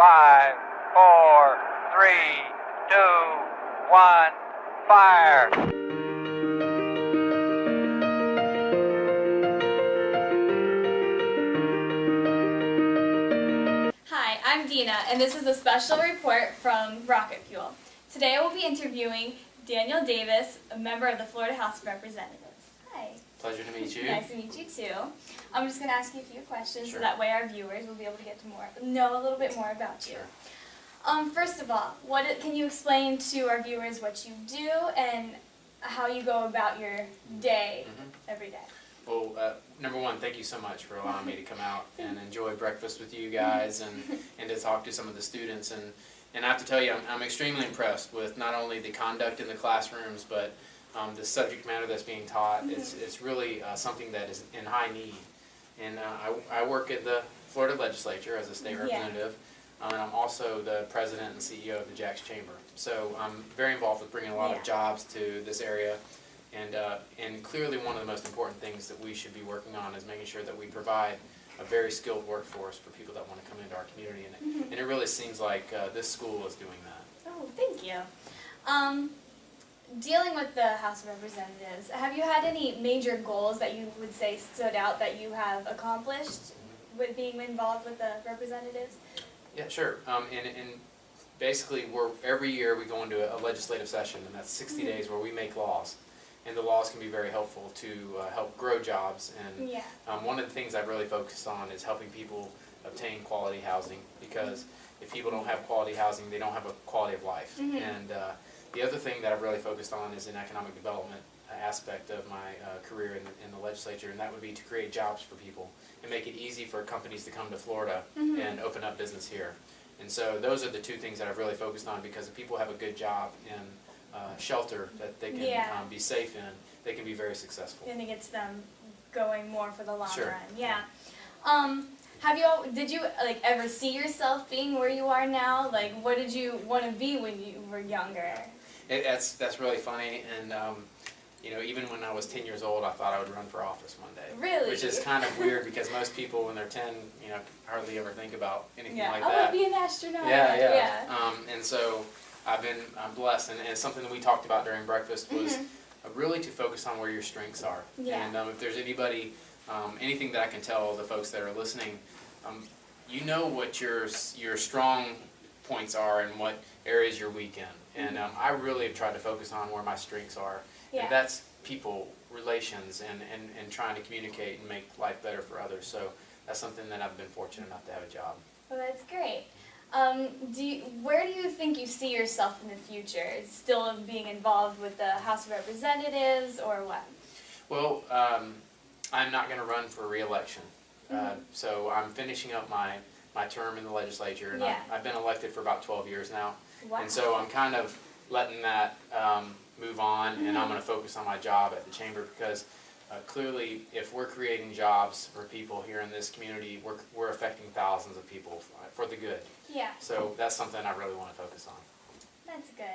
5, 4, 3, 2, 1, fire. Hi, I'm Dina, and this is a special report from Rocket Fuel. Today I will be interviewing Daniel Davis, a member of the Florida House of Representatives. Hi. Pleasure to meet you. Nice to meet you too. I'm just going to ask you a few questions Sure. so that way our viewers will be able to get to know a little bit more about you. Sure. First of all, can you explain to our viewers what you do and how you go about your day every day? Well, number one, thank you so much for allowing me to come out and enjoy breakfast with you guys and to talk to some of the students. And I have to tell you, I'm extremely impressed with not only the conduct in the classrooms, but the subject matter that's being taught. It's really something that is in high need. And I work at the Florida Legislature as a state representative, and I'm also the president and CEO of the Jacks Chamber. So I'm very involved with bringing a lot of jobs to this area. And clearly one of the most important things that we should be working on is making sure that we provide a very skilled workforce for people that want to come into our community. And it really seems like this school is doing that. Oh, thank you. Dealing with the House of Representatives, have you had any major goals that you would say stood out that you have accomplished with being involved with the representatives? Yeah, sure. And basically, every year we go into a legislative session, and that's 60 days where we make laws. And the laws can be very helpful to help grow jobs. And one of the things I've really focused on is helping people obtain quality housing, because if people don't have quality housing, they don't have a quality of life. And the other thing that I've really focused on is an economic development aspect of my career in the legislature, and that would be to create jobs for people and make it easy for companies to come to Florida and open up business here. And so those are the two things that I've really focused on, because if people have a good job in shelter that they can be safe in, they can be very successful. And it gets them going more for the long Sure. run. Yeah. Did you ever see yourself being where you are now? Like, what did you want to be when you were younger? That's really funny, and even when I was 10 years old, I thought I would run for office one day. Really? Which is kind of weird, because most people when they're 10, hardly ever think about anything like I that. want to be an astronaut. And so I'm blessed, and it's something that we talked about during breakfast was really to focus on where your strengths are. And if there's anybody, anything that I can tell the folks that are listening, you know what your strong points are and what areas you're weak in. And I really have tried to focus on where my strengths are. And that's people, relations, and trying to communicate and make life better for others. So that's something that I've been fortunate enough to have a job. Well, that's great. Where do you think you see yourself in the future? Still being involved with the House of Representatives, or what? Well, I'm not going to run for re-election. So I'm finishing up my term in the legislature, and I've been elected for about 12 years now. Wow. And so I'm kind of letting that move on, and I'm going to focus on my job at the chamber, because clearly if we're creating jobs for people here in this community, we're affecting thousands of people for the good. Yeah. So that's something I really want to focus on. That's good.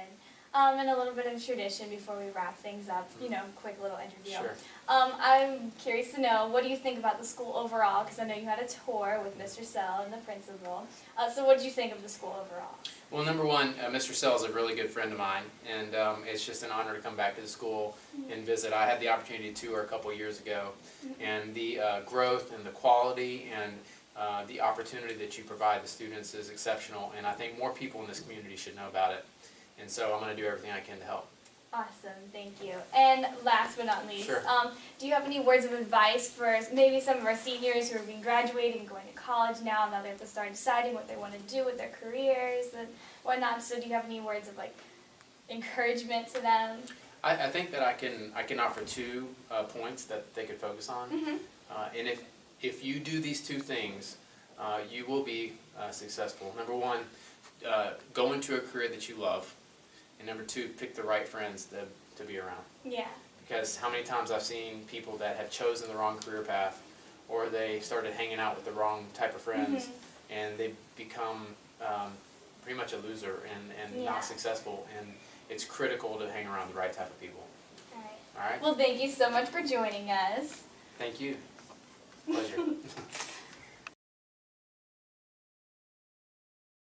And a little bit of tradition before we wrap things up, quick little interview. Sure. I'm curious to know, what do you think about the school overall? Because I know you had a tour with Mr. Sell and the principal. So what did you think of the school overall? Well, number one, Mr. Sell is a really good friend of mine, and it's just an honor to come back to the school and visit. I had the opportunity to tour a couple years ago, and the growth and the quality and the opportunity that you provide the students is exceptional, and I think more people in this community should know about it. And so I'm going to do everything I can to help. Awesome, thank you. And last but not least, Sure. Do you have any words of advice for maybe some of our seniors who are being graduating and going to college now they have to start deciding what they want to do with their careers and whatnot? So do you have any words of encouragement to them? I think that I can offer 2 points that they could focus on. And if you do these 2 things, you will be successful. Number one, go into a career that you love. And number 2, pick the right friends to be around. Yeah. Because how many times I've seen people that have chosen the wrong career path, or they started hanging out with the wrong type of friends, and they become pretty much a loser and not successful. And it's critical to hang around the right type of people. All right. All right? Well, thank you so much for joining us. Thank you. Pleasure.